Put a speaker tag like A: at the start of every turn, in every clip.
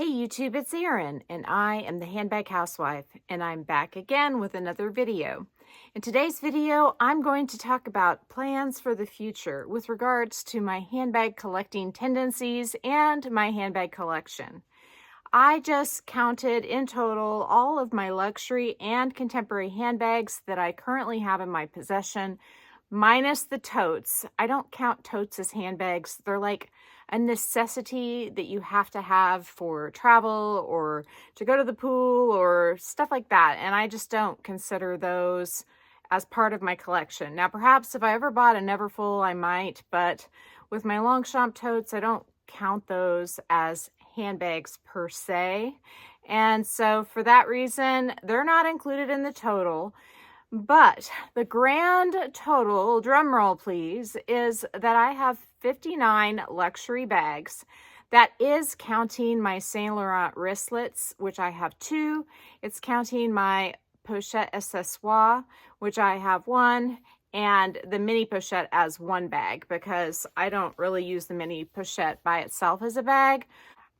A: Hey YouTube, it's Erin, and I am the Handbag Housewife, and I'm back again with another video. In today's video, I'm going to talk about plans for the future with regards to my handbag collecting tendencies and my handbag collection. I just counted in total all of my luxury and contemporary handbags that I currently have in my possession, minus the totes. I don't count totes as handbags. They're like a necessity that you have to have for travel or to go to the pool or stuff like that. And I just don't consider those as part of my collection. Now, perhaps if I ever bought a Neverfull, I might, but with my Longchamp totes, I don't count those as handbags per se. And so for that reason, they're not included in the total. But the grand total, drum roll please, is that I have 59 luxury bags. That is counting my Saint Laurent wristlets, which I have 2. It's counting my pochette accessoire, which I have 1, and the mini pochette as 1 bag, because I don't really use the mini pochette by itself as a bag.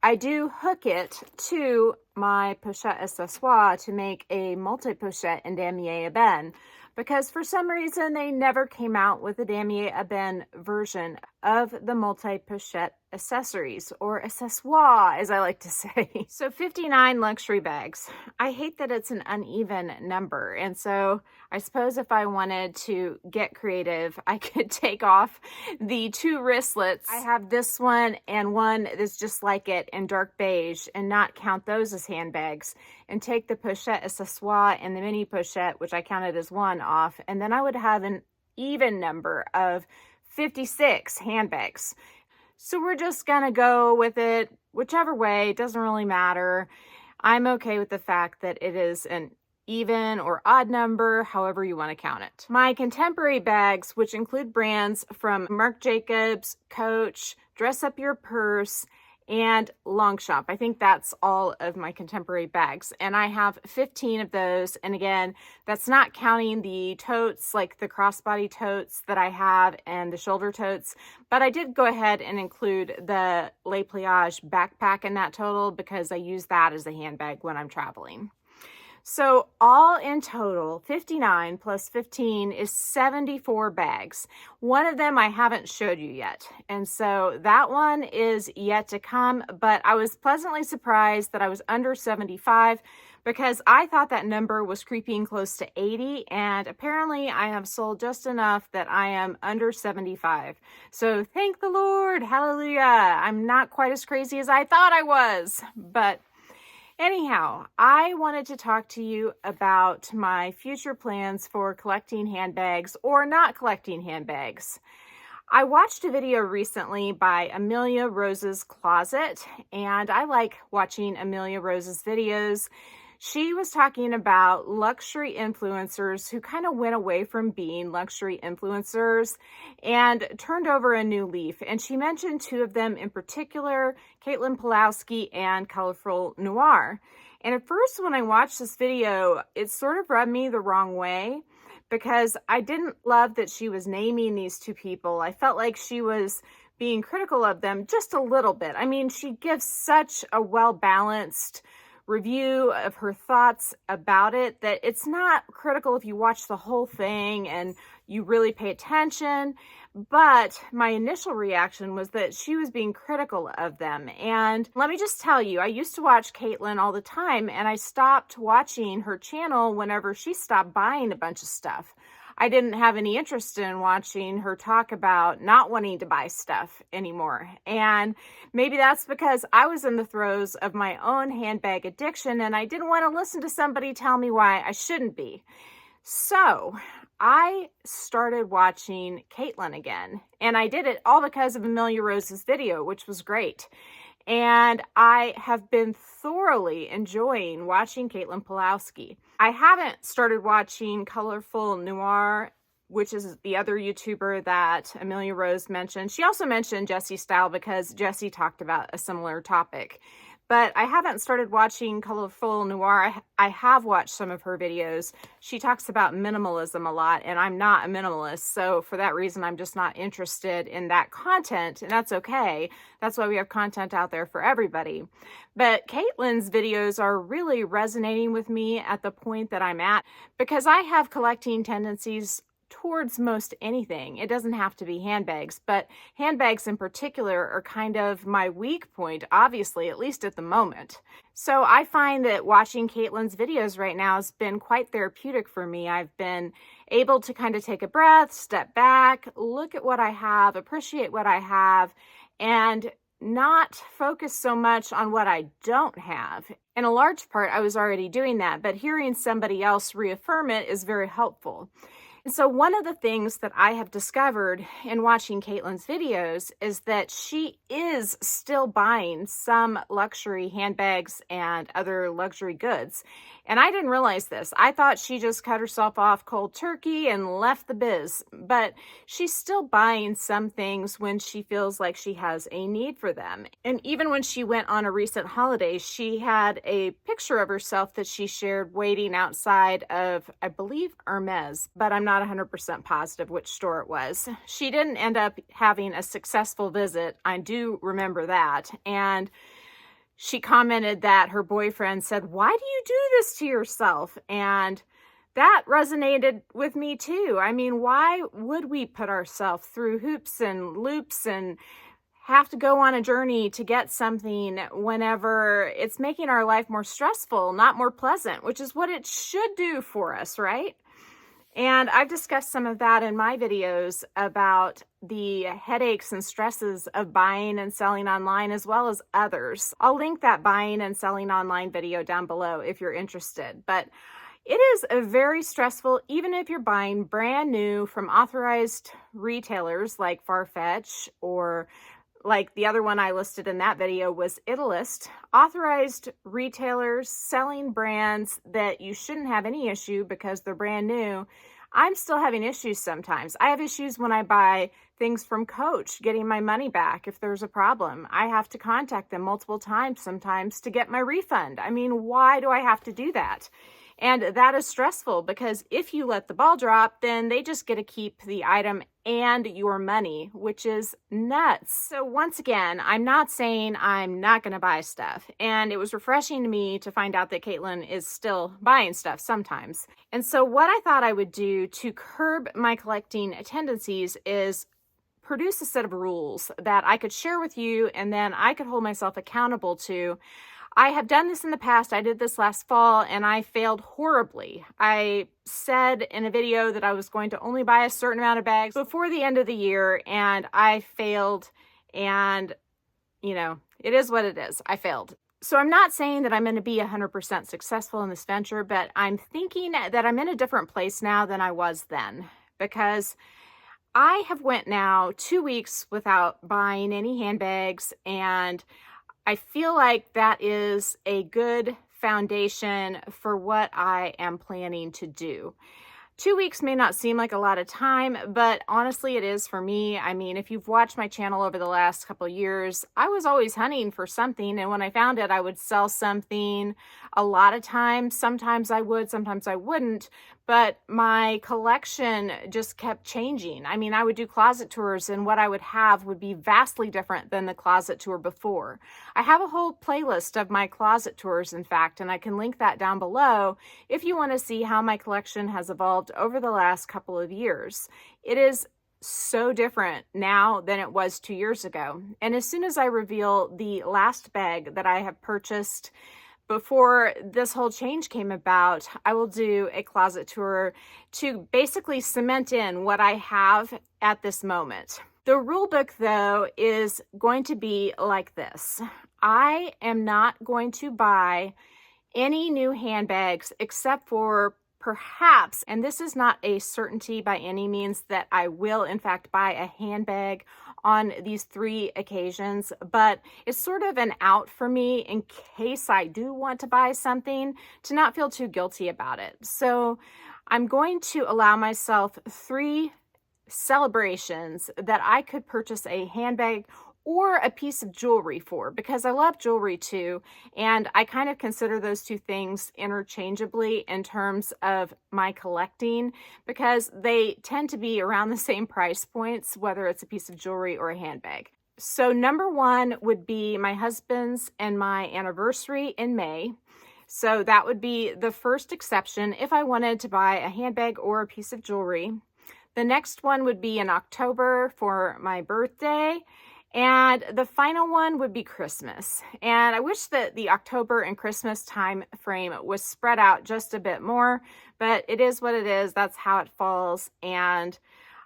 A: I do hook it to my pochette accessoire to make a multi-pochette in damier ebene, because for some reason they never came out with a damier ebene version of the multi-pochette accessories, or accessoire as I like to say. So 59 luxury bags. I hate that it's an uneven number, and so I suppose if I wanted to get creative, I could take off the 2 wristlets. I have this one and one that's just like it in dark beige and not count those as handbags, and take the pochette accessoire and the mini pochette, which I counted as 1, off, and then I would have an even number of 56 handbags. So we're just gonna go with it whichever way. It doesn't really matter. I'm okay with the fact that it is an even or odd number, however you want to count it. My contemporary bags, which include brands from Marc Jacobs, Coach, Dress Up Your Purse, and Longchamp. I think that's all of my contemporary bags, and I have 15 of those. And again, that's not counting the totes, like the crossbody totes that I have and the shoulder totes, but I did go ahead and include the Les Pliages backpack in that total because I use that as a handbag when I'm traveling. So all in total, 59 plus 15 is 74 bags. One of them I haven't showed you yet, and so that one is yet to come, but I was pleasantly surprised that I was under 75 because I thought that number was creeping close to 80, and apparently I have sold just enough that I am under 75. So thank the Lord, hallelujah. I'm not quite as crazy as I thought I was, but anyhow, I wanted to talk to you about my future plans for collecting handbags or not collecting handbags. I watched a video recently by Amelia Rose's Closet, and I like watching Amelia Rose's videos. She was talking about luxury influencers who kind of went away from being luxury influencers and turned over a new leaf. And she mentioned 2 of them in particular, Caitlin Pulowski and Colorful Noir. And at first, when I watched this video, it sort of rubbed me the wrong way because I didn't love that she was naming these 2 people. I felt like she was being critical of them just a little bit. I mean, she gives such a well-balanced review of her thoughts about it that it's not critical if you watch the whole thing and you really pay attention. But my initial reaction was that she was being critical of them. And let me just tell you, I used to watch Caitlin all the time, and I stopped watching her channel whenever she stopped buying a bunch of stuff. I didn't have any interest in watching her talk about not wanting to buy stuff anymore. And maybe that's because I was in the throes of my own handbag addiction and I didn't want to listen to somebody tell me why I shouldn't be. So I started watching Caitlin again, and I did it all because of Amelia Rose's video, which was great. And I have been thoroughly enjoying watching Caitlin Pulowski. I haven't started watching Colorful Noir, which is the other YouTuber that Amelia Rose mentioned. She also mentioned Jessie Style because Jessie talked about a similar topic. but I haven't started watching Colorful Noir. I have watched some of her videos. She talks about minimalism a lot, and I'm not a minimalist, so for that reason, I'm just not interested in that content, and that's okay. That's why we have content out there for everybody. But Caitlin's videos are really resonating with me at the point that I'm at, because I have collecting tendencies towards most anything. It doesn't have to be handbags, but handbags in particular are kind of my weak point, obviously, at least at the moment. So I find that watching Caitlin's videos right now has been quite therapeutic for me. I've been able to kind of take a breath, step back, look at what I have, appreciate what I have, and not focus so much on what I don't have. In a large part, I was already doing that, but hearing somebody else reaffirm it is very helpful. And so one of the things that I have discovered in watching Caitlin's videos is that she is still buying some luxury handbags and other luxury goods. And I didn't realize this. I thought she just cut herself off cold turkey and left the biz. But she's still buying some things when she feels like she has a need for them. And even when she went on a recent holiday, she had a picture of herself that she shared waiting outside of, I believe, Hermes, but I'm not 100% positive which store it was. She didn't end up having a successful visit. I do remember that. And she commented that her boyfriend said, "Why do you do this to yourself?" And that resonated with me too. I mean, why would we put ourselves through hoops and loops and have to go on a journey to get something whenever it's making our life more stressful, not more pleasant, which is what it should do for us, right? And I've discussed some of that in my videos about the headaches and stresses of buying and selling online, as well as others. I'll link that buying and selling online video down below if you're interested. But it is a very stressful, even if you're buying brand new from authorized retailers like Farfetch, or like the other one I listed in that video was Italist, authorized retailers selling brands that you shouldn't have any issue because they're brand new. I'm still having issues sometimes. I have issues when I buy things from Coach, getting my money back if there's a problem. I have to contact them multiple times sometimes to get my refund. I mean, why do I have to do that? And that is stressful because if you let the ball drop, then they just get to keep the item and your money, which is nuts. So once again, I'm not saying I'm not going to buy stuff. And it was refreshing to me to find out that Caitlin is still buying stuff sometimes. And so what I thought I would do to curb my collecting tendencies is produce a set of rules that I could share with you and then I could hold myself accountable to. I have done this in the past. I did this last fall and I failed horribly. I said in a video that I was going to only buy a certain amount of bags before the end of the year and I failed, and you know, it is what it is. I failed. So I'm not saying that I'm going to be 100% successful in this venture, but I'm thinking that I'm in a different place now than I was then, because I have went now 2 weeks without buying any handbags, and I feel like that is a good foundation for what I am planning to do. 2 weeks may not seem like a lot of time, but honestly it is for me. I mean, if you've watched my channel over the last couple of years, I was always hunting for something, and when I found it, I would sell something a lot of times. Sometimes I would, sometimes I wouldn't, but my collection just kept changing. I mean, I would do closet tours and what I would have would be vastly different than the closet tour before. I have a whole playlist of my closet tours, in fact, and I can link that down below if you want to see how my collection has evolved over the last couple of years. It is so different now than it was 2 years ago. And as soon as I reveal the last bag that I have purchased before this whole change came about, I will do a closet tour to basically cement in what I have at this moment. The rule book, though, is going to be like this. I am not going to buy any new handbags except for perhaps, and this is not a certainty by any means, that I will in fact buy a handbag on these 3 occasions, but it's sort of an out for me in case I do want to buy something, to not feel too guilty about it. So I'm going to allow myself 3 celebrations that I could purchase a handbag or a piece of jewelry for, because I love jewelry too. And I kind of consider those two things interchangeably in terms of my collecting, because they tend to be around the same price points, whether it's a piece of jewelry or a handbag. So number one would be my husband's and my anniversary in May. So that would be the first exception if I wanted to buy a handbag or a piece of jewelry. The next one would be in October for my birthday. And the final one would be Christmas. And I wish that the October and Christmas time frame was spread out just a bit more, but it is what it is. That's how it falls. And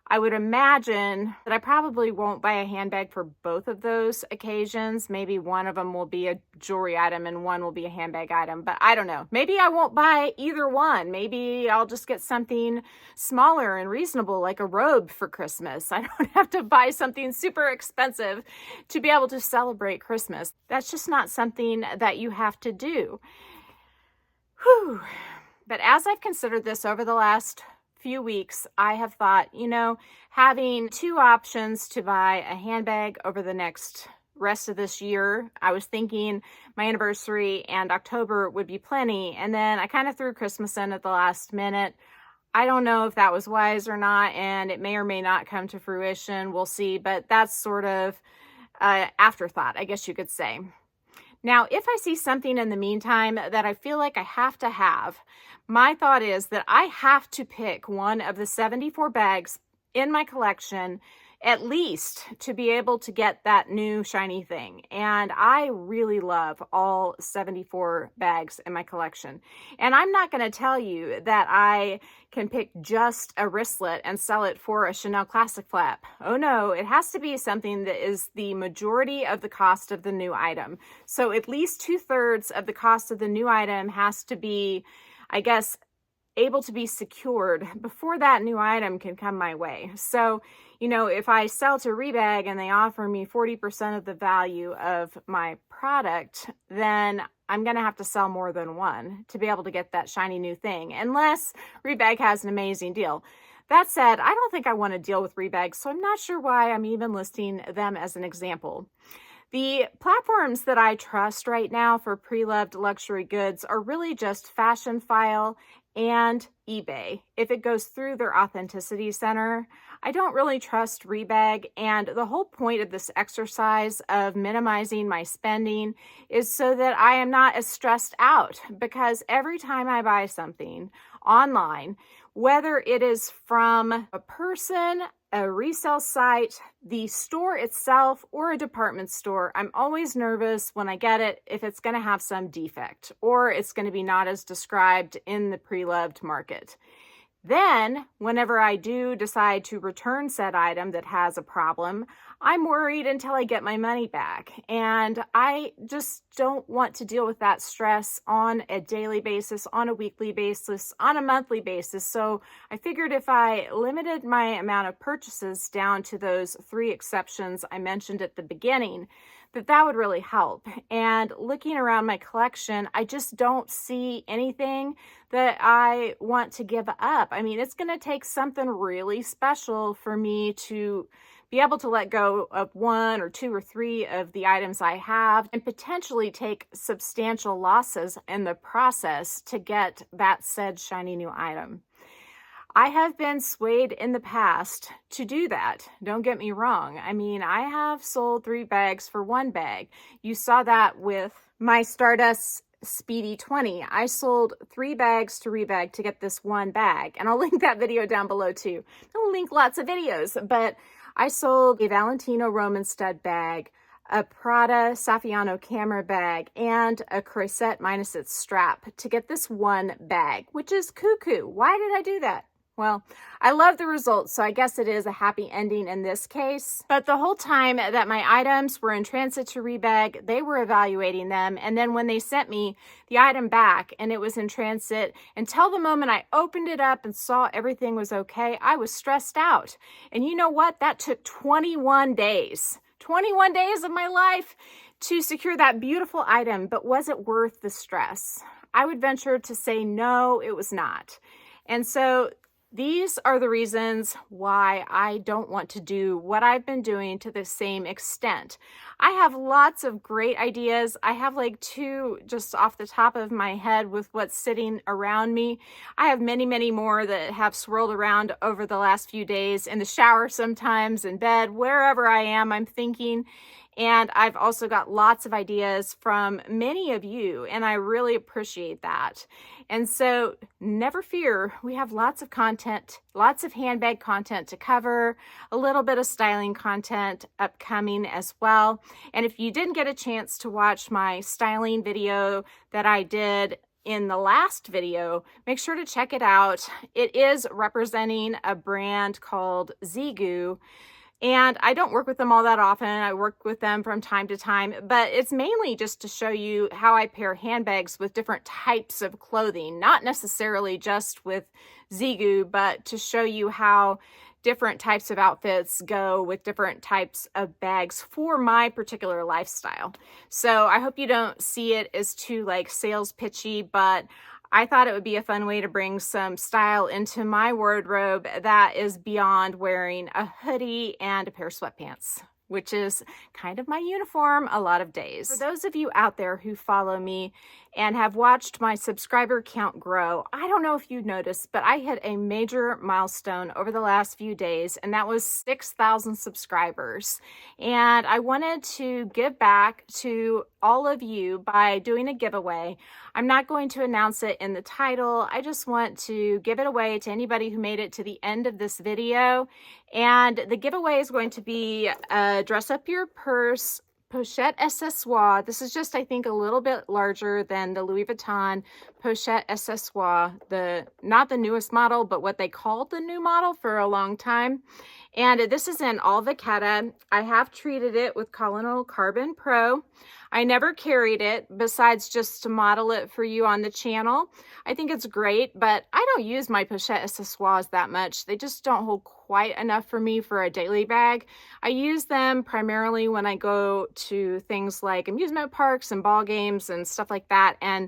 A: I would imagine that I probably won't buy a handbag for both of those occasions. Maybe one of them will be a jewelry item and one will be a handbag item, but I don't know. Maybe I won't buy either one. Maybe I'll just get something smaller and reasonable, like a robe for Christmas. I don't have to buy something super expensive to be able to celebrate Christmas. That's just not something that you have to do. Whew. But as I've considered this over the last few weeks, I have thought, having two options to buy a handbag over the next rest of this year. I was thinking my anniversary and October would be plenty, and then I kind of threw Christmas in at the last minute. I don't know if that was wise or not, and it may or may not come to fruition. We'll see, but that's sort of afterthought, I guess you could say. Now, if I see something in the meantime that I feel like I have to have, my thought is that I have to pick one of the 74 bags in my collection at least to be able to get that new shiny thing. And I really love all 74 bags in my collection. And I'm not going to tell you that I can pick just a wristlet and sell it for a Chanel Classic flap. Oh no, it has to be something that is the majority of the cost of the new item. So at least 2/3 of the cost of the new item has to be, I guess, able to be secured before that new item can come my way. So, if I sell to Rebag and they offer me 40% of the value of my product, then I'm going to have to sell more than one to be able to get that shiny new thing, unless Rebag has an amazing deal. That said, I don't think I want to deal with Rebag, so I'm not sure why I'm even listing them as an example. The platforms that I trust right now for pre-loved luxury goods are really just Fashionphile and eBay, if it goes through their authenticity center. I don't really trust Rebag, and the whole point of this exercise of minimizing my spending is so that I am not as stressed out, because every time I buy something online, whether it is from a person, a resale site, the store itself, or a department store, I'm always nervous when I get it if it's going to have some defect or it's going to be not as described in the pre-loved market. Then, whenever I do decide to return said item that has a problem, I'm worried until I get my money back. And I just don't want to deal with that stress on a daily basis, on a weekly basis, on a monthly basis. So I figured if I limited my amount of purchases down to those 3 exceptions I mentioned at the beginning, that would really help. And looking around my collection, I just don't see anything that I want to give up. I mean, it's going to take something really special for me to be able to let go of 1 or 2 or 3 of the items I have and potentially take substantial losses in the process to get that said shiny new item. I have been swayed in the past to do that. Don't get me wrong. I mean, I have sold 3 bags for 1 bag. You saw that with my Stardust Speedy 20. I sold 3 bags to Rebag to get this 1 bag. And I'll link that video down below too. I'll link lots of videos, but I sold a Valentino Roman stud bag, a Prada Saffiano camera bag, and a Croisette minus its strap to get this 1 bag, which is cuckoo. Why did I do that? Well, I love the results, so I guess it is a happy ending in this case. But the whole time that my items were in transit to Rebag, they were evaluating them. And then when they sent me the item back and it was in transit, until the moment I opened it up and saw everything was okay, I was stressed out. And you know what? That took 21 days. 21 days of my life to secure that beautiful item. But was it worth the stress? I would venture to say no, it was not. And so These are the reasons why I don't want to do what I've been doing to the same extent. I have lots of great ideas. I have like two just off the top of my head with what's sitting around me. I have many, many more that have swirled around over the last few days in the shower sometimes, in bed, wherever I am, I'm thinking. And I've also got lots of ideas from many of you, and I really appreciate that. And so never fear, we have lots of content, lots of handbag content to cover, a little bit of styling content upcoming as well. And if you didn't get a chance to watch my styling video that I did in the last video, make sure to check it out. It is representing a brand called Zigu. And I don't work with them all that often. I work with them from time to time, but it's mainly just to show you how I pair handbags with different types of clothing, not necessarily just with Zigu, but to show you how different types of outfits go with different types of bags for my particular lifestyle. So I hope you don't see it as too like sales pitchy, but I thought it would be a fun way to bring some style into my wardrobe that is beyond wearing a hoodie and a pair of sweatpants, which is kind of my uniform a lot of days. For those of you out there who follow me and have watched my subscriber count grow, I don't know if you noticed, but I hit a major milestone over the last few days, and that was 6,000 subscribers. And I wanted to give back to all of you by doing a giveaway. I'm not going to announce it in the title. I just want to give it away to anybody who made it to the end of this video. And the giveaway is going to be a dress up your purse pochette accessoire. This is just, I think, a little bit larger than the Louis Vuitton pochette accessoire, not the newest model, but what they called the new model for a long time. And this is in all vachetta. I have treated it with Colonel Carbon Pro. I never carried it besides just to model it for you on the channel. I think it's great, but I don't use my pochette accessoires that much. They just don't hold quite enough for me for a daily bag. I use them primarily when I go to things like amusement parks and ball games and stuff like that. And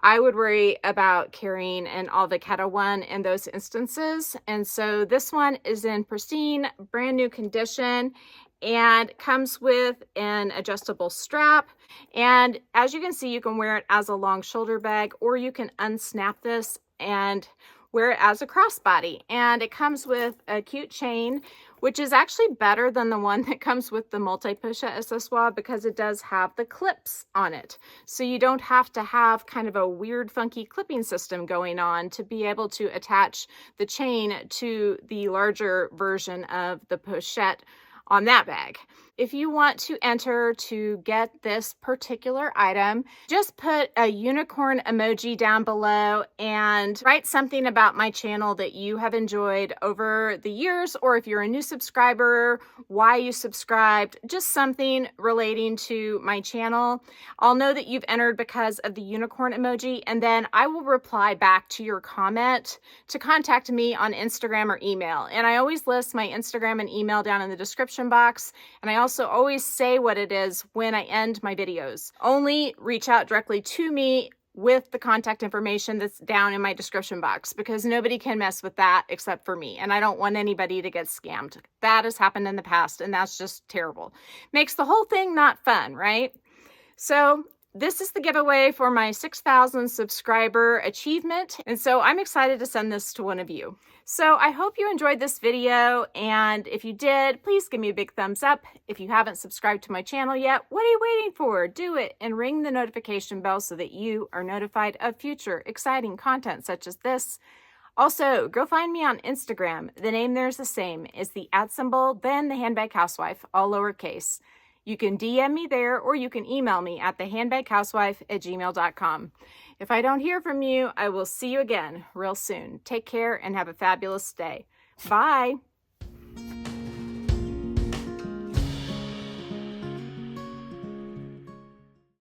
A: I would worry about carrying an all vachetta one in those instances. And so this one is in pristine, brand new condition, and comes with an adjustable strap. And as you can see, you can wear it as a long shoulder bag, or you can unsnap this and wear it as a crossbody. And it comes with a cute chain, which is actually better than the one that comes with the multi-pochette accessoire because it does have the clips on it. So you don't have to have kind of a weird funky clipping system going on to be able to attach the chain to the larger version of the pochette on that bag. If you want to enter to get this particular item, just put a unicorn emoji down below and write something about my channel that you have enjoyed over the years, or if you're a new subscriber, why you subscribed, just something relating to my channel. I'll know that you've entered because of the unicorn emoji, and then I will reply back to your comment to contact me on Instagram or email. And I always list my Instagram and email down in the description box, and I also always say what it is when I end my videos. Only reach out directly to me with the contact information that's down in my description box, because nobody can mess with that except for me, and I don't want anybody to get scammed. That has happened in the past, and that's just terrible. Makes the whole thing not fun, right? So this is the giveaway for my 6,000 subscriber achievement, and so I'm excited to send this to one of you. So I hope you enjoyed this video, and if you did, please give me a big thumbs up. If you haven't subscribed to my channel yet, what are you waiting for? Do it and ring the notification bell so that you are notified of future exciting content such as this. Also, go find me on Instagram. The name there is the same. It's the @ then the Handbag Housewife, all lowercase. You can DM me there, or you can email me at thehandbaghousewife@gmail.com. If I don't hear from you, I will see you again real soon. Take care and have a fabulous day. Bye.